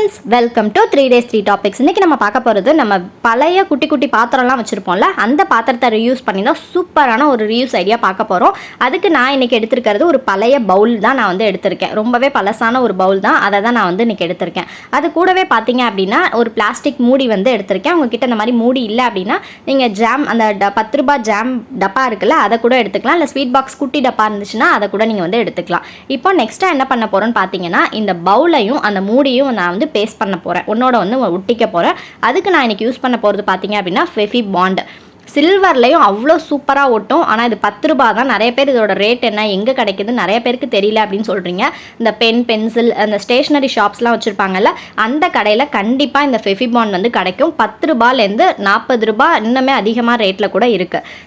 Friends, welcome to 3 days 3 topics. இன்றைக்கி நம்ம பார்க்க போகிறது நம்ம பழைய குட்டி குட்டி பாத்திரம்லாம் வச்சுருப்போம்ல, அந்த பாத்திரத்தை ரியூஸ் பண்ணி தான் சூப்பரான ஒரு ரியூஸ் ஐடியா பார்க்க போகிறோம். அதுக்கு நான் இன்றைக்கி எடுத்துருக்கிறது ஒரு பழைய பவுல் தான் நான் வந்து எடுத்திருக்கேன். ரொம்பவே பழசான ஒரு பவுல் தான், அதை தான் நான் வந்து இன்றைக்கி எடுத்திருக்கேன். அது கூடவே பார்த்தீங்க அப்படின்னா ஒரு பிளாஸ்டிக் மூடி வந்து எடுத்திருக்கேன். உங்ககிட்ட இந்த மாதிரி மூடி இல்லை அப்படின்னா நீங்கள் ஜாம் அந்த 10 ரூபாய் ஜாம் டப்பா இருக்குல்ல, அதை கூட எடுத்துக்கலாம். இல்லை ஸ்வீட் பாக்ஸ் குட்டி டப்பா இருந்துச்சுன்னா அதை கூட நீங்கள் வந்து எடுத்துக்கலாம். இப்போ நெக்ஸ்ட்டாக என்ன பண்ண போகிறோன்னு பார்த்தீங்கன்னா, இந்த பவுலையும் அந்த மூடியும் நான் வந்து பேஸ்ட் பண்ண போகிறேன், உன்னோட வந்து ஒட்டிக்க போகிறேன். அதுக்கு நான் இன்றைக்கி யூஸ் பண்ண போகிறது பார்த்தீங்க அப்படின்னா ஃபெஃபி பாண்ட். சில்வர்லையும் அவ்வளோ சூப்பராக ஒட்டும். ஆனால் இது 10 ரூபா தான். நிறைய பேர் இதோட ரேட் என்ன, எங்கே கிடைக்குது நிறைய பேருக்கு தெரியல அப்படின்னு சொல்கிறீங்க. இந்த பென்சில் அந்த ஸ்டேஷ்னரி ஷாப்ஸ்லாம் வச்சுருப்பாங்கல்ல, அந்த கடையில் கண்டிப்பாக இந்த ஃபெஃபி பாண்ட் வந்து கிடைக்கும். 10 ரூபாயிலேருந்து 40 ரூபா இன்னுமே அதிகமாக ரேட்டில் கூட இருக்குது.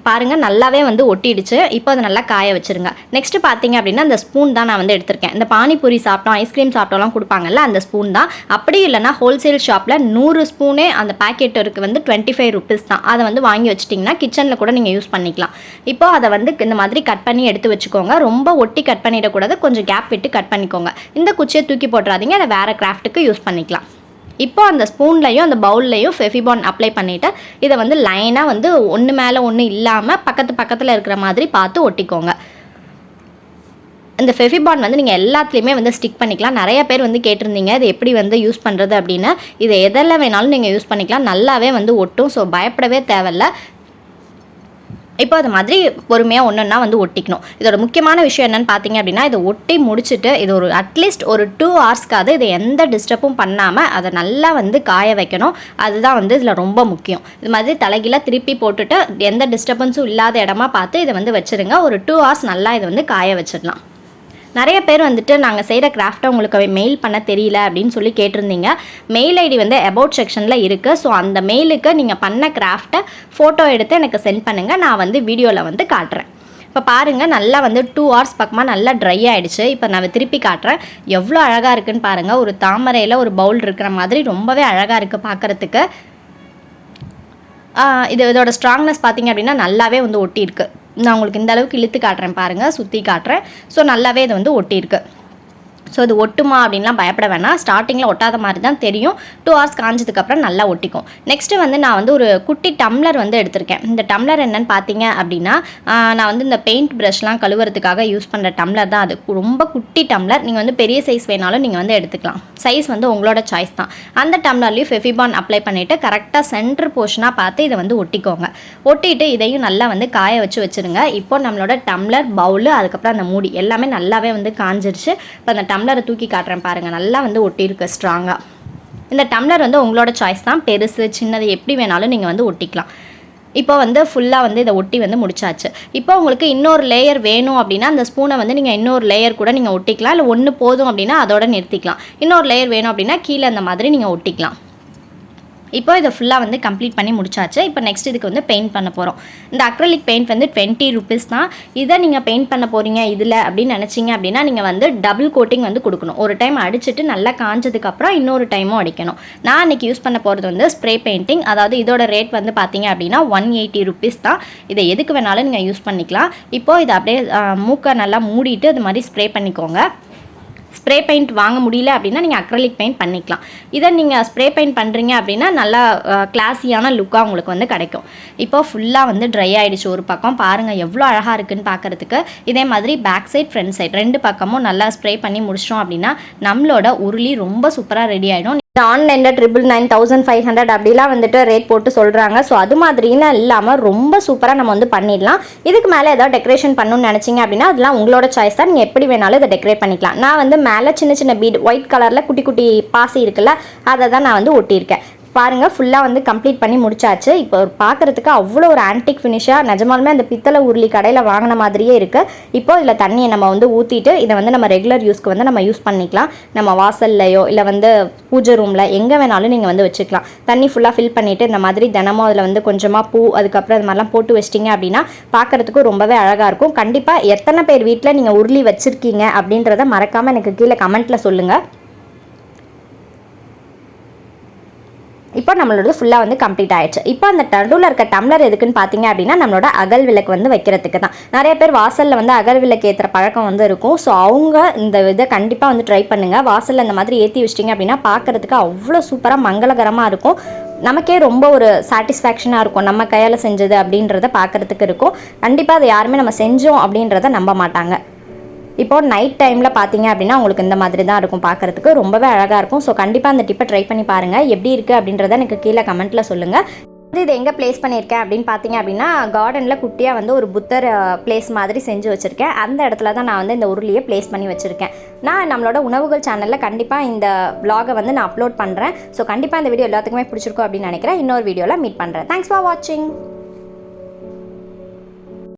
பாருங்கள், நல்லாவே வந்து ஒட்டிடுச்சு. இப்போ அதை நல்லா காய வச்சுருங்க. நெக்ஸ்ட்டு பார்த்தீங்க அப்படின்னா அந்த ஸ்பூன் தான் நான் வந்து எடுத்திருக்கேன். இந்த பானிபூரி சாப்பிட்டோம், ஐஸ்கிரீம் சாப்பிட்டோம்லாம் கொடுப்பாங்கல்ல, அந்த ஸ்பூன் தான். அப்படி இல்லைனா ஹோல்சேல் ஷாப்பில் 100 ஸ்பூனே அந்த பேக்கெட்டுக்கு வந்து 25 rupees தான். அதை வந்து வாங்கி வச்சிட்டிங்கன்னா கிச்சனில் கூட நீங்கள் யூஸ் பண்ணிக்கலாம். இப்போ அதை வந்து இந்த மாதிரி கட் பண்ணி எடுத்து வச்சுக்கோங்க. ரொம்ப ஒட்டி கட் பண்ணிடக்கூடாது, கொஞ்சம் கேப் விட்டு கட் பண்ணிக்கோங்க. இந்த குச்சியை தூக்கி போட்டுறாதீங்க, அதை வேறு கிராஃப்ட்டுக்கு யூஸ் பண்ணிக்கலாம். இப்போ அந்த ஸ்பூன்லையும் அந்த பவுல்லையும் ஃபெஃபிபாண்ட் அப்ளை பண்ணிவிட்டு இதை வந்து லைனாக வந்து ஒன்று மேலே ஒன்று இல்லாமல் பக்கத்தில் இருக்கிற மாதிரி பார்த்து ஒட்டிக்கோங்க. இந்த ஃபெஃபிபாண்ட் வந்து நீங்கள் எல்லாத்துலேயுமே வந்து ஸ்டிக் பண்ணிக்கலாம். நிறைய பேர் வந்து கேட்டிருந்தீங்க இது எப்படி வந்து யூஸ் பண்ணுறது அப்படின்னு. இதை எதெல்லாம் வேணாலும் நீங்கள் யூஸ் பண்ணிக்கலாம், நல்லாவே வந்து ஒட்டும். ஸோ பயப்படவே தேவையில்லை. இப்போ அது மாதிரி பொறுமையாக ஒன்றுன்னா வந்து ஒட்டிக்கணும். இதோட முக்கியமான விஷயம் என்னென்னு பார்த்தீங்க அப்படின்னா, இதை ஒட்டி முடிச்சுட்டு இது ஒரு அட்லீஸ்ட் ஒரு 2 hours இதை எந்த டிஸ்டர்பும் பண்ணாமல் அதை நல்லா வந்து காய வைக்கணும். அதுதான் வந்து இதில் ரொம்ப முக்கியம். இது மாதிரி தலைகீழாக திருப்பி போட்டுட்டு எந்த டிஸ்டர்பன்ஸும் இல்லாத இடமா பார்த்து இதை வந்து வச்சுருங்க. ஒரு 2 hours நல்லா இதை வந்து காய வச்சிடலாம். நிறைய பேர் வந்துட்டு நாங்கள் செய்கிற கிராஃப்ட்டை உங்களுக்கு மெயில் பண்ண தெரியல அப்படின்னு சொல்லி கேட்டிருந்தீங்க. மெயில் ஐடி வந்து அபவுட் செக்ஷனில் இருக்குது. ஸோ அந்த மெயிலுக்கு நீங்கள் பண்ண கிராஃப்ட்டை ஃபோட்டோ எடுத்து எனக்கு சென்ட் பண்ணுங்கள், நான் வந்து வீடியோவில் வந்து காட்டுறேன். இப்போ பாருங்கள், நல்லா வந்து 2 hours பக்கமாக நல்லா ட்ரை ஆகிடுச்சு. இப்போ நான் திருப்பி காட்டுறேன். எவ்வளோ அழகாக இருக்குதுன்னு பாருங்கள். ஒரு தாமரையில் ஒரு பவுல் இருக்கிற மாதிரி ரொம்பவே அழகாக இருக்குது பார்க்குறதுக்கு. இதோட ஸ்ட்ராங்னஸ் பார்த்தீங்க அப்படின்னா நல்லாவே வந்து ஒட்டியிருக்கு. நான் உங்களுக்கு இந்த அளவுக்கு இழுத்து காட்டுறேன் பாருங்கள், சுற்றி காட்டுறேன். ஸோ நல்லாவே இது வந்து ஒட்டியிருக்கு. ஸோ இது ஒட்டுமா அப்படின்லாம் பயப்பட வேணாம். ஸ்டார்டிங்கில் ஒட்டாத மாதிரி தான் தெரியும். 2 hours காஞ்சதுக்கப்புறம் நல்லா ஒட்டிக்கும். நெக்ஸ்ட்டு வந்து நான் வந்து ஒரு குட்டி டம்ளர் வந்து எடுத்திருக்கேன். இந்த டம்ளர் என்னென்னு பார்த்தீங்க அப்படின்னா, நான் வந்து இந்த பெயிண்ட் ப்ரஷ்லாம் கழுவுறதுக்காக யூஸ் பண்ணுற டம்ளர் தான். அது ரொம்ப குட்டி டம்ளர். நீங்கள் வந்து பெரிய சைஸ் வேணாலும் நீங்கள் வந்து எடுத்துக்கலாம். சைஸ் வந்து உங்களோட சாய்ஸ் தான். அந்த டம்ளர்லேயும் ஃபெஃபிபாண்ட் அப்ளை பண்ணிவிட்டு கரெக்டாக சென்டர் போர்ஷனாக பார்த்து இதை வந்து ஒட்டிக்கோங்க. ஒட்டிட்டு இதையும் நல்லா வந்து காய வச்சுருங்க. இப்போ நம்மளோட டம்ளர், பவுலு, அதுக்கப்புறம் அந்த மூடி எல்லாமே நல்லாவே வந்து காஞ்சிருச்சு. இப்போ அந்த டம்ளரை தூக்கி காட்டுறேன் பாருங்கள், நல்லா வந்து ஒட்டியிருக்கு ஸ்ட்ராங்காக. இந்த டம்ளர் வந்து உங்களோட சாய்ஸ் தான். பெருசு சின்னது எப்படி வேணாலும் நீங்கள் வந்து ஒட்டிக்கலாம். இப்போ வந்து ஃபுல்லாக வந்து இதை ஒட்டி வந்து முடிச்சாச்சு. இப்போ உங்களுக்கு இன்னொரு லேயர் வேணும் அப்படின்னா அந்த ஸ்பூனை வந்து நீங்கள் இன்னொரு லேயர் கூட நீங்கள் ஒட்டிக்கலாம். இல்லை ஒன்று போதும் அப்படின்னா அதோட நிறுத்திக்கலாம். இன்னொரு லேயர் வேணும் அப்படின்னா கீழே அந்த மாதிரி நீங்கள் ஒட்டிக்கலாம். இப்போ இதை ஃபுல்லாக வந்து கம்ப்ளீட் பண்ணி முடிச்சாச்சு. இப்போ நெக்ஸ்ட் இதுக்கு வந்து பெயிண்ட் பண்ண போகிறோம். இந்த அக்ரலிக் பெயிண்ட் வந்து 20 rupees தான். இதை நீங்கள் பெயிண்ட் பண்ண போகிறீங்க இதில் அப்படின்னு நினச்சிங்க அப்படின்னா நீங்கள் வந்து டபுள் கோட்டிங் வந்து கொடுக்கணும். ஒரு டைம் அடிச்சுட்டு நல்லா காஞ்சதுக்கப்புறம் இன்னொரு டைமும் அடிக்கணும். நான் இன்றைக்கி யூஸ் பண்ண போகிறது வந்து ஸ்ப்ரே பெயிண்டிங். அதாவது இதோட ரேட் வந்து பார்த்தீங்க அப்படின்னா 180 rupees தான். இதை எதுக்கு வேணாலும் நீங்கள் யூஸ் பண்ணிக்கலாம். இப்போது இதை அப்படியே மூக்கை நல்லா மூடிட்டு இது மாதிரி ஸ்ப்ரே பண்ணிக்கோங்க. ஸ்ப்ரே பெயிண்ட் வாங்க முடியல அப்படின்னா நீங்கள் அக்ரலிக் பெயிண்ட் பண்ணிக்கலாம். இதை நீங்கள் ஸ்ப்ரே பெயிண்ட் பண்ணுறீங்க அப்படின்னா நல்லா கிளாஸியான லுக்காக உங்களுக்கு வந்து கிடைக்கும். இப்போ ஃபுல்லாக வந்து ட்ரை ஆகிடுச்சு. ஒரு பக்கம் பாருங்கள் எவ்வளோ அழகாக இருக்குதுன்னு பார்க்குறதுக்கு. இதே மாதிரி பேக் சைட் ஃப்ரண்ட் சைட் 2 பக்கமும் நல்லா ஸ்ப்ரே பண்ணி முடிச்சிட்டோம் அப்படின்னா நம்மளோட உருளி ரொம்ப சூப்பராக ரெடி ஆகிடும். இந்த ஆன்லைனில் 999,500 அப்படிலாம் வந்துட்டு ரேட் போட்டு சொல்கிறாங்க. ஸோ அது மாதிரின்னு இல்லாமல் ரொம்ப சூப்பராக நம்ம வந்து பண்ணிடலாம். இதுக்கு மேலே ஏதாவது டெக்கரேஷன் பண்ணணும்னு நினச்சிங்க அப்படின்னா அதெல்லாம் உங்களோட சாய்ஸ் தான். நீங்கள் எப்படி வேணாலும் இதை டெக்கரேட் பண்ணிக்கலாம். நான் வந்து மேலே சின்ன சின்ன பீட் ஒயிட் கலரில் குட்டி குட்டி பாசி இருக்குல்ல, அதை தான் நான் வந்து ஒட்டியிருக்கேன். பாருங்கள், ஃபுல்லாக வந்து கம்ப்ளீட் பண்ணி முடிச்சாச்சு. இப்போ பார்க்குறதுக்கு அவ்வளோ ஒரு ஆன்டிக் ஃபினிஷாக நிஜமாலுமே அந்த பித்தளை உருளி கடையில் வாங்கின மாதிரியே இருக்குது. இப்போ இதில் தண்ணியை நம்ம வந்து ஊற்றிட்டு இதை வந்து நம்ம ரெகுலர் யூஸ்க்கு வந்து நம்ம யூஸ் பண்ணிக்கலாம். நம்ம வாசல்லையோ இல்லை வந்து பூஜை ரூமில் எங்கே வேணாலும் நீங்கள் வந்து வச்சுக்கலாம். தண்ணி ஃபுல்லாக ஃபில் பண்ணிவிட்டு இந்த மாதிரி தினமும் அதில் வந்து கொஞ்சமாக பூ அதுக்கப்புறம் இது மாதிரிலாம் போட்டு வச்சிட்டிங்க அப்படின்னா பார்க்குறதுக்கும் ரொம்பவே அழகாக இருக்கும். கண்டிப்பாக எத்தனை பேர் வீட்டில் நீங்கள் உருளி வச்சுருக்கீங்க அப்படின்றத மறக்காமல் எனக்கு கீழே கமெண்ட்டில் சொல்லுங்கள். இப்போ நம்மளோட ஃபுல்லாக வந்து கம்ப்ளீட் ஆயிடுச்சு. இப்போ அந்த நடுவில் இருக்க டம்ளர் எதுக்குன்னு பார்த்தீங்க அப்படின்னா நம்மளோட அகல் விளக்கு வந்து வைக்கிறதுக்கு தான். நிறைய பேர் வாசலில் வந்து அகல் விளக்கு ஏற்றுற பழக்கம் வந்து இருக்கும். ஸோ அவங்க இந்த இதை கண்டிப்பாக வந்து ட்ரை பண்ணுங்கள். வாசலில் இந்த மாதிரி ஏற்றி வச்சிட்டிங்க அப்படின்னா பார்க்குறதுக்கு அவ்வளோ சூப்பராக மங்களகரமாக இருக்கும். நமக்கே ரொம்ப ஒரு சாட்டிஸ்ஃபேக்ஷனாக இருக்கும், நம்ம கையால் செஞ்சது அப்படின்றத பார்க்குறதுக்கு இருக்கும். கண்டிப்பாக அதை யாருமே நம்ம செஞ்சோம் அப்படின்றத நம்ப மாட்டாங்க. இப்போது நைட் டைமில் பார்த்தீங்க அப்படின்னா உங்களுக்கு இந்த மாதிரி தான் இருக்கும், பார்க்குறதுக்கு ரொம்பவே அழகாக இருக்கும். ஸோ கண்டிப்பாக அந்த டிப்பை ட்ரை பண்ணி பாருங்கள். எப்படி இருக்குது அப்படின்றத எனக்கு கீழே கமெண்ட்டில் சொல்லுங்கள். இது எங்கே ப்ளேஸ் பண்ணியிருக்கேன் அப்படின்னு பார்த்தீங்க அப்படின்னா கார்டனில் குட்டியாக வந்து ஒரு புத்தர் ப்ளேஸ் மாதிரி செஞ்சு வச்சுருக்கேன். அந்த இடத்துல தான் நான் வந்து இந்த உருளியை ப்ளேஸ் பண்ணி வச்சுருக்கேன். நான் நம்மளோட உணவுகள் சேனலில் கண்டிப்பாக இந்த vlog வந்து நான் அப்லோட் பண்ணுறேன். ஸோ கண்டிப்பாக இந்த வீடியோ எல்லாத்துக்குமே பிடிச்சிருக்கும் அப்படின்னு நினைக்கிறேன். இன்னொரு வீடியோவில் மீட் பண்ணுறேன். தேங்க்ஸ் ஃபார் வாட்சிங்.